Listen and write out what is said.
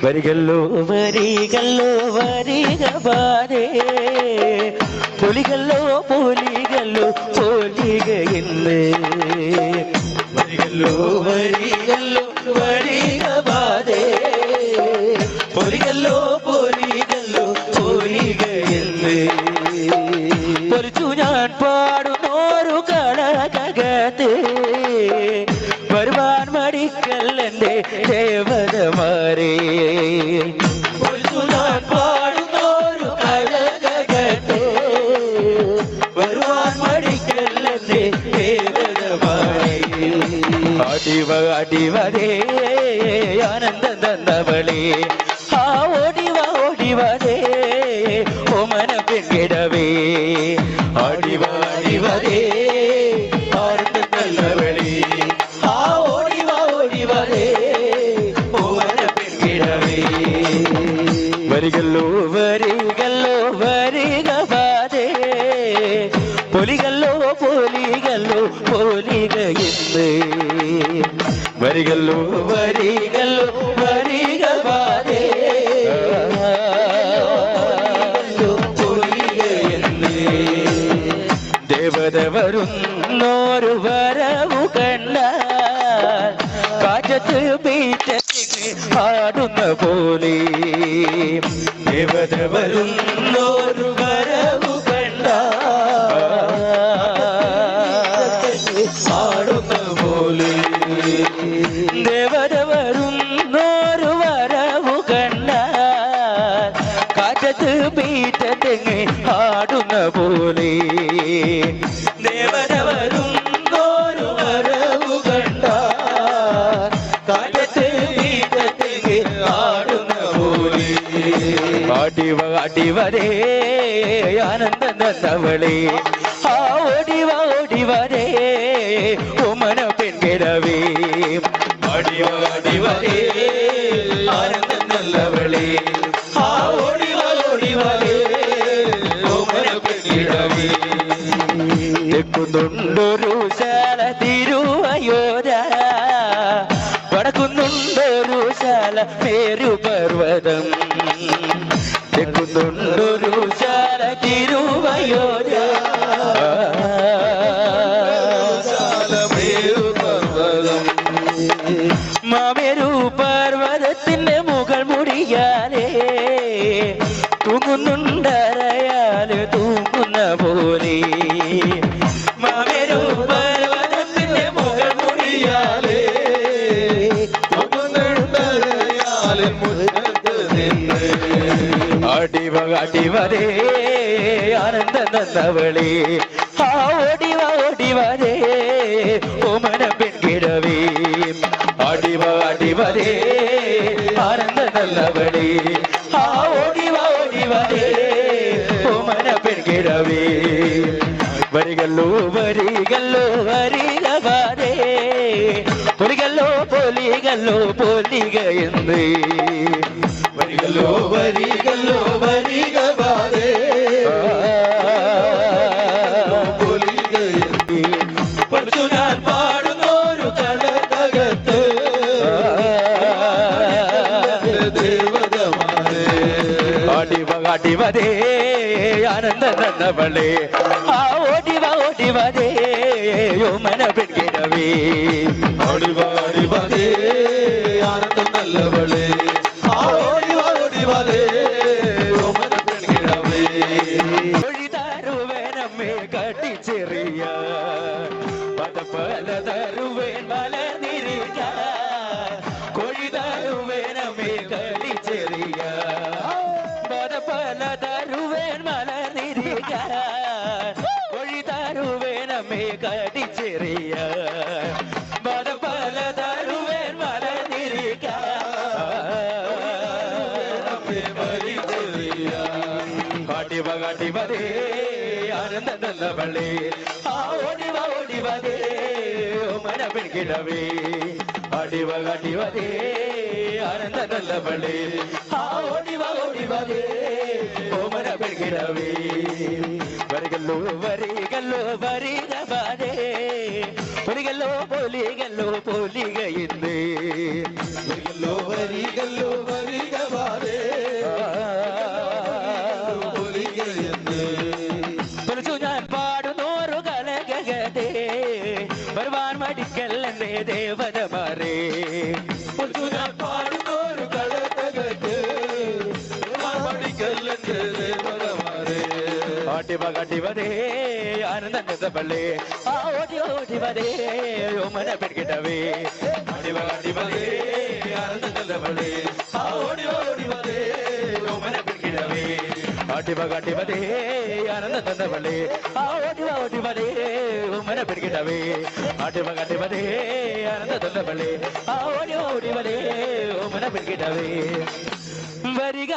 വരികല്ലോ വരികല്ലോ വരികവാരേ പൊലികല്ലോ പൊലികല്ലോ പൊലിക ഇന്ന് വരികല്ലോ വരികല്ലോ വരികവാരേ പൊലികല്ലോ പൊലികല്ലോ പൊലിക ഇന്ന് പൊലിച്ചു ഞാൻ പാടുന്നോരു കളകത്ത് വരുവാൻ മടിക്കല്ലെന്റെ ദേവതമാരേ പൊലിച്ചു ഞാൻ പാടുന്നോരു കളകത്ത് വരുവാൻ മടിക്കല്ലെന്റെ ദേവതമാരേ അടിവ അടിവരേ ആനന്ദം തന്നവളേ ആ ഓടിവ ഓടിവരേ ഓമന പെൺകിടവേ അടിവ അടിവരേ ആനന്ദം തന്നവളേ ആ ഓടിവ ഓടിവരേ ഓമന പെൺകിടവേ വരികല്ലോ വരികല്ലോ വരികവാരേ പൊലികല്ലോ പൊലികല്ലോ പൊലിക ഇന്ന് വരികല്ലോ വരികല്ലോ വരികവാരേ പൊലിക ഇന്ന് ദേവത വരുന്നോരു വരവു കണ്ട കാറ്റത്ത് ബീറ്റത്തിന് പാടുന്ന പോലെ ദേവത വരുന്നോരു വരവു കണ്ട പാടുന്ന പോലെ ദേവത വരുന്നോരു വരവു കണ്ട കാറ്റത്ത് ബീറ്റത്തിന് പാടുന്ന പോലെ ദേവത വരുന്നോരു വരവു കണ്ട കാറ്റത്ത് ബീറ്റത്തിന് പാടുന്ന പോലെ അടിവ അടിവരേ ആനന്ദം തന്നവളേ ആ ഓടിവ ഓടിവരേ ഓമന പെൺകിടവേ അടിവ അടിവരേ ആനന്ദം തന്നവളേ ആ ഓടിവ ഓടിവരേ ഓമന പെൺകിടവേ തെക്കുന്നുണ്ടൊരു ശാല തിരുവയോര വടക്കുന്നുണ്ടൊരു ശാല മേരുപർവതം തെക്കുന്നുണ്ടൊരു ശാല തിരുവയോര മാമേരു പർവതത്തിന്റെ മുകൾ മുടിയാലേ തൂങ്ങുന്നുണ്ടറയാല് തൂങ്ങുന്ന പോലെ മാമേരു പർവതത്തിന്റെ മുകൾ മുടിയാലേ തൂങ്ങുന്നുണ്ടറയാല് അടിവ അടിവരേ ആനന്ദം തന്നവളേ ആ ഓടിവ ഓടിവരേ ഓമന പെൺകിടവേ അടിവ അടിവരേ ആനന്ദം തന്നവളേ ആ ഓടിവ ഓടിവരേ ഓമന പെൺകിടവേ വരികല്ലോ വരികല്ലോ വരികവാരേ പൊലികല്ലോ പൊലികല്ലോ പൊലിക എന്ന് വരികല്ലോ വരികല്ലോ വരികവാരേ പൊലിക എന്ന് പഠിച്ചു ഞാൻ പാടുന്നോരു കളകത്ത് ദേവതമാരേ അടിവ അടിവരേ ആനന്ദം തന്നവളേ ആ ഓടിവ ഓടിവരേ ഓമന പെൺകിടവേ അടിവ അടിവരേ ആനന്ദം നല്ലവളേ ആ ഓടിവ ഓടിവരേ ഓമന പെൺകിടവേ ഒഴിതാരുവേനമ്മേ കട്ടിച്ചെറിയ പല തരുവേൻ മലനിരിക്ക കൊഴിതാരുവേനമ്മേ കട്ടിച്ചെറിയ പല തരുവേൻ മലനിരിക്ക കൊഴിതാരുവേനമ്മേ കട്ടിച്ചെറിയ പല തരുവേൻ മലനിരിക്ക കാട്ടിവ കാട്ടിവരേ ആനന്ദം തന്നവളേ ആ ഓടിവ ഓടിവരേ ഓമന പെൺകിടവേ അടിവകടിവതേ ആനന്ദ നല്ലവളേ ആ ഓടിവതേ ഓമന പെൺകിടവേ വരികല്ലോ വരികല്ലോ വരികവാതേ പൊലികല്ലോ പൊലികല്ലോ പൊലികയിന്നേ വരികല്ലോ വരികല്ലോ വരികവാതേ പൊലികയിന്നേ പൊലിച്ചു ഞാൻ പാടുന്നോരു കലകതേ വരുവാൻ മടിക്കല്ലേ ദേവതമാരേ പൊലിച്ചു ഞാൻ പാടുന്നോരു കലകതേ വരുവാൻ മടിക്കല്ലേ ദേവതമാരേ ആട്ടിവകടിവതേ ആനന്ദവളേ ആ ഓടിവതേ ഓമന പെൺകിടവേ ആട്ടിവകടിവതേ ആനന്ദവളേ ആ ഓടിവതേ ഓമന പെൺകിടവേ ആട്ടിവകടിവതേ ആനന്ദവളേ ആ ഓടിവതേ ഓമന പെൺകിടവേ ആട്ടിവകടിവതേ ആനന്ദവളേ ആ ഓടിവതേ ഓമന പെൺകിടവേ വരിക